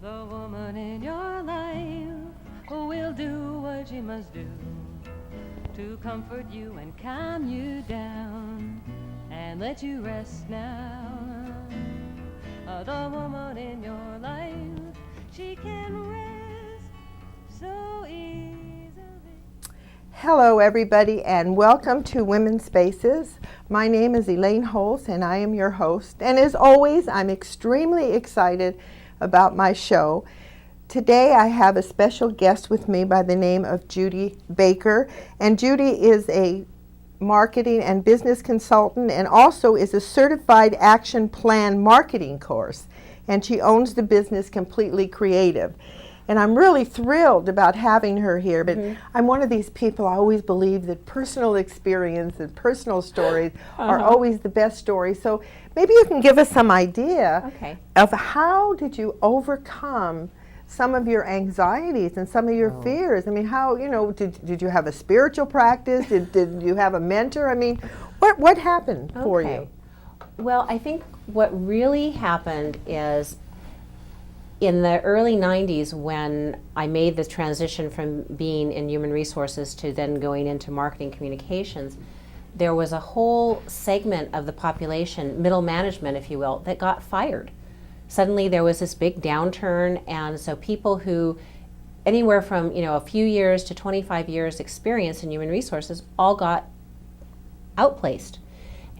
The woman in your life will do what she must do to comfort you and calm you down and let you rest now. The woman in your life, she can rest so easily. Hello everybody and welcome to Women's Spaces. My name is Elaine Holtz and I am your host. And as always, I'm extremely excited about my show. Today I have a special guest with me by the name of Judy Baker. And Judy is a marketing and business consultant and also is a certified action plan marketing course. And she owns the business Completely Creative. And I'm really thrilled about having her here, but I'm one of these people, I always believe that personal experience and personal stories are always the best stories. So maybe you can give us some idea of how did you overcome some of your anxieties and some of your fears? I mean, how, did you have a spiritual practice? Did you have a mentor? I mean, what happened for you? Well, I think what really happened is in the early 90s, when I made the transition from being in human resources to then going into marketing communications, there was a whole segment of the population, middle management if you will, that got fired. Suddenly there was this big downturn, and so people who anywhere from a few years to 25 years experience in human resources all got outplaced.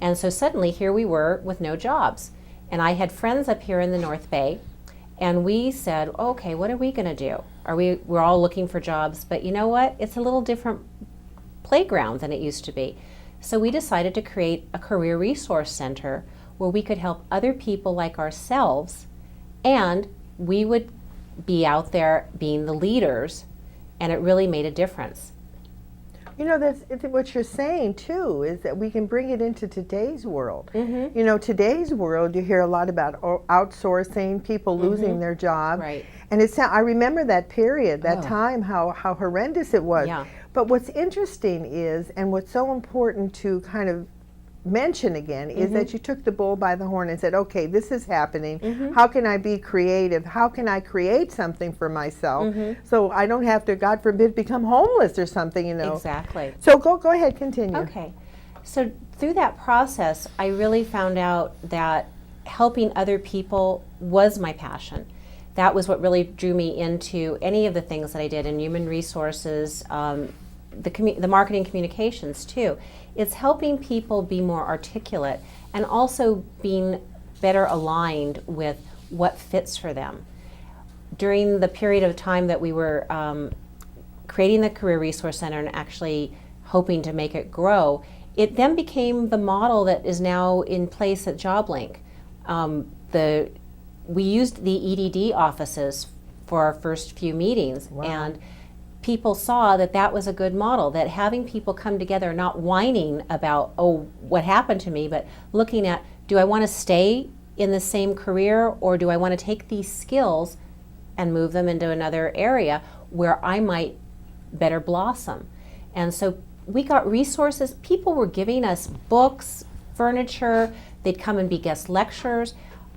And so suddenly here we were with no jobs. And I had friends up here in the North Bay. And we said, okay, what are we going to do? We're all looking for jobs, but you know what? It's a little different playground than it used to be. So we decided to create a career resource center where we could help other people like ourselves, and we would be out there being the leaders, and it really made a difference. That's what you're saying too, is that we can bring it into today's world. Today's world, you hear a lot about outsourcing, people losing their job. Right. And I remember that period, that time, how horrendous it was. Yeah. But what's interesting is, and what's so important to kind of mention again, is that you took the bull by the horn and said, okay, this is happening. How can I be creative? How can I create something for myself so I don't have to, God forbid, become homeless or something, Exactly. So go ahead, continue. Okay. So through that process, I really found out that helping other people was my passion. That was what really drew me into any of the things that I did in human resources, the marketing communications too. It's helping people be more articulate and also being better aligned with what fits for them. During the period of time that we were creating the Career Resource Center and actually hoping to make it grow, it then became the model that is now in place at JobLink. We used the EDD offices for our first few meetings, and people saw that was a good model, that having people come together, not whining about, what happened to me, but looking at, do I want to stay in the same career, or do I want to take these skills and move them into another area where I might better blossom? And so we got resources. People were giving us books, furniture, they'd come and be guest lecturers.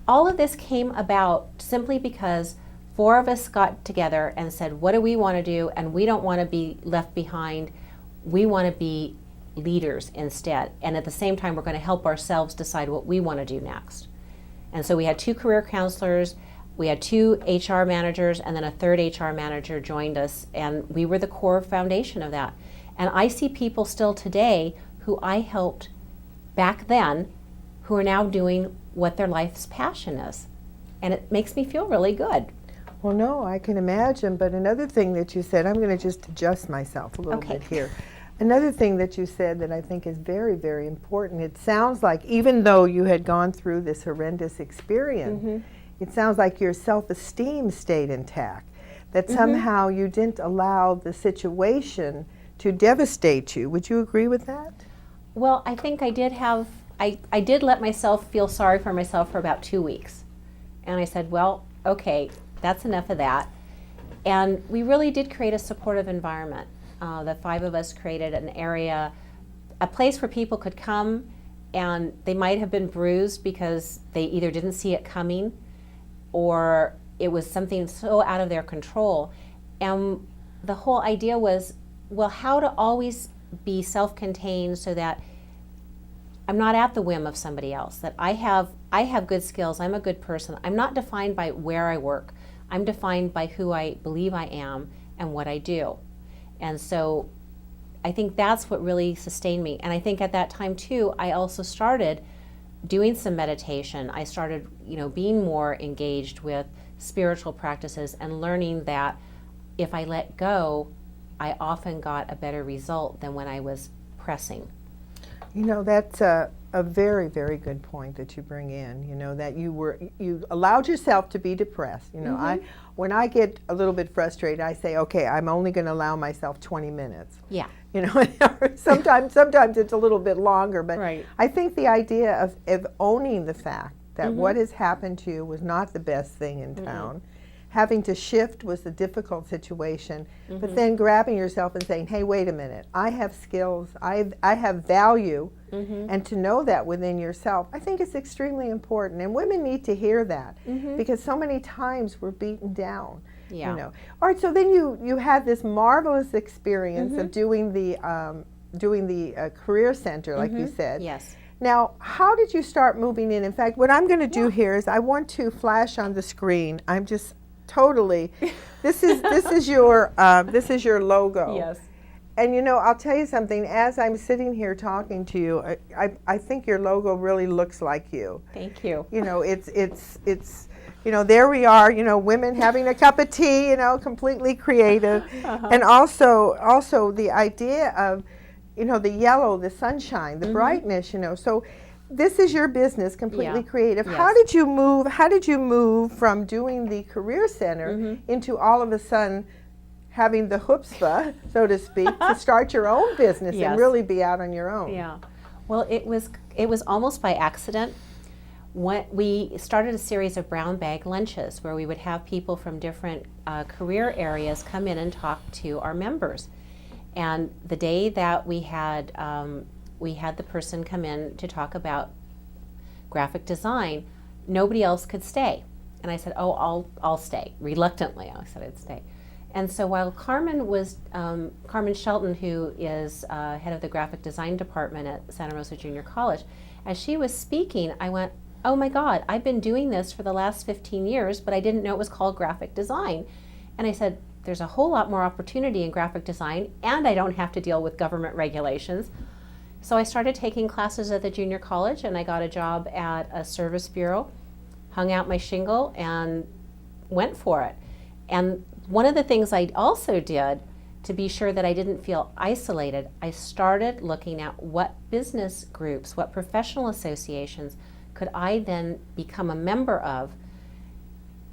All of this came about simply because 4 of us got together and said, what do we want to do? And we don't want to be left behind. We want to be leaders instead. And at the same time, we're going to help ourselves decide what we want to do next. And so we had 2 career counselors, we had 2 HR managers, and then a 3rd HR manager joined us. And we were the core foundation of that. And I see people still today who I helped back then who are now doing what their life's passion is. And it makes me feel really good. Well, no, I can imagine, but another thing that you said, I'm going to just adjust myself a little bit here. Another thing that you said that I think is very, very important, it sounds like even though you had gone through this horrendous experience, it sounds like your self-esteem stayed intact, that somehow you didn't allow the situation to devastate you. Would you agree with that? Well, I think I did let myself feel sorry for myself for about 2 weeks. And I said, well, okay, that's enough of that. And we really did create a supportive environment. The 5 of us created an area, a place where people could come, and they might have been bruised because they either didn't see it coming or it was something so out of their control. And the whole idea was, well, how to always be self-contained so that I'm not at the whim of somebody else, that I have good skills, I'm a good person. I'm not defined by where I work. I'm defined by who I believe I am and what I do. And so I think that's what really sustained me. And I think at that time too, I also started doing some meditation. I started, being more engaged with spiritual practices and learning that if I let go, I often got a better result than when I was pressing. That's a very, very good point that you bring in, that you allowed yourself to be depressed. When I get a little bit frustrated, I say, okay, I'm only going to allow myself 20 minutes. Yeah. Sometimes it's a little bit longer, but right. I think the idea of owning the fact that what has happened to you was not the best thing in town. Having to shift was a difficult situation, but then grabbing yourself and saying, hey, wait a minute, I have skills, I have value, and to know that within yourself, I think it's extremely important. And women need to hear that because so many times we're beaten down. Yeah. All right, so then you had this marvelous experience of doing the career center, like you said. Yes. Now, how did you start moving in? In fact, what I'm going to do here is I want to flash on the screen. I'm just totally. This is your logo. Yes. And I'll tell you something. As I'm sitting here talking to you, I think your logo really looks like you. Thank you. It's there we are. Women having a cup of tea. Completely creative, and also the idea of the yellow, the sunshine, the brightness. So this is your business, completely creative. Yes. How did you move from doing the career center into all of a sudden having the chutzpah, so to speak, to start your own business and really be out on your own? Yeah. Well, it was almost by accident. When we started a series of brown bag lunches where we would have people from different career areas come in and talk to our members. And the day that we had the person come in to talk about graphic design, nobody else could stay. And I said, oh, I'll stay. Reluctantly, I said I'd stay. And so while Carmen Shelton, who is head of the graphic design department at Santa Rosa Junior College, as she was speaking, I went, oh my God, I've been doing this for the last 15 years, but I didn't know it was called graphic design. And I said, there's a whole lot more opportunity in graphic design, and I don't have to deal with government regulations. So I started taking classes at the junior college, and I got a job at a service bureau, hung out my shingle, and went for it. And one of the things I also did to be sure that I didn't feel isolated, I started looking at what business groups, what professional associations could I then become a member of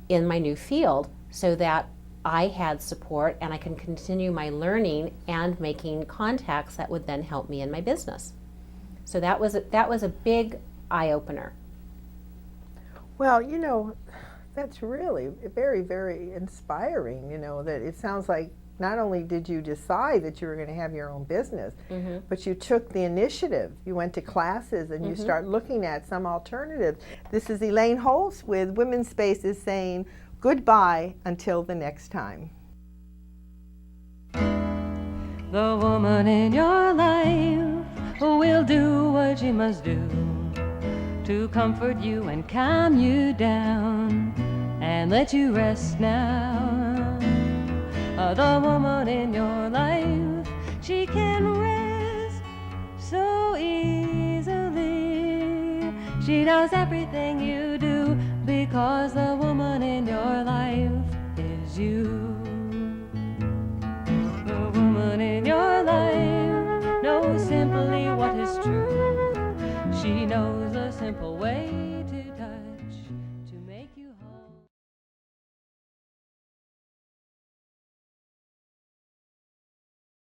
in my new field so that I had support and I can continue my learning and making contacts that would then help me in my business. So that was a big eye-opener. Well, that's really very, very inspiring, that it sounds like not only did you decide that you were going to have your own business, but you took the initiative. You went to classes and you start looking at some alternatives. This is Elaine Holtz with Women's Spaces saying goodbye until the next time. The woman in your life will do what she must do to comfort you and calm you down and let you rest now. The woman in your life, she can rest so easily. She knows everything you do because the woman in your life is you. The woman in your life knows simply what is true. She knows a simple way to touch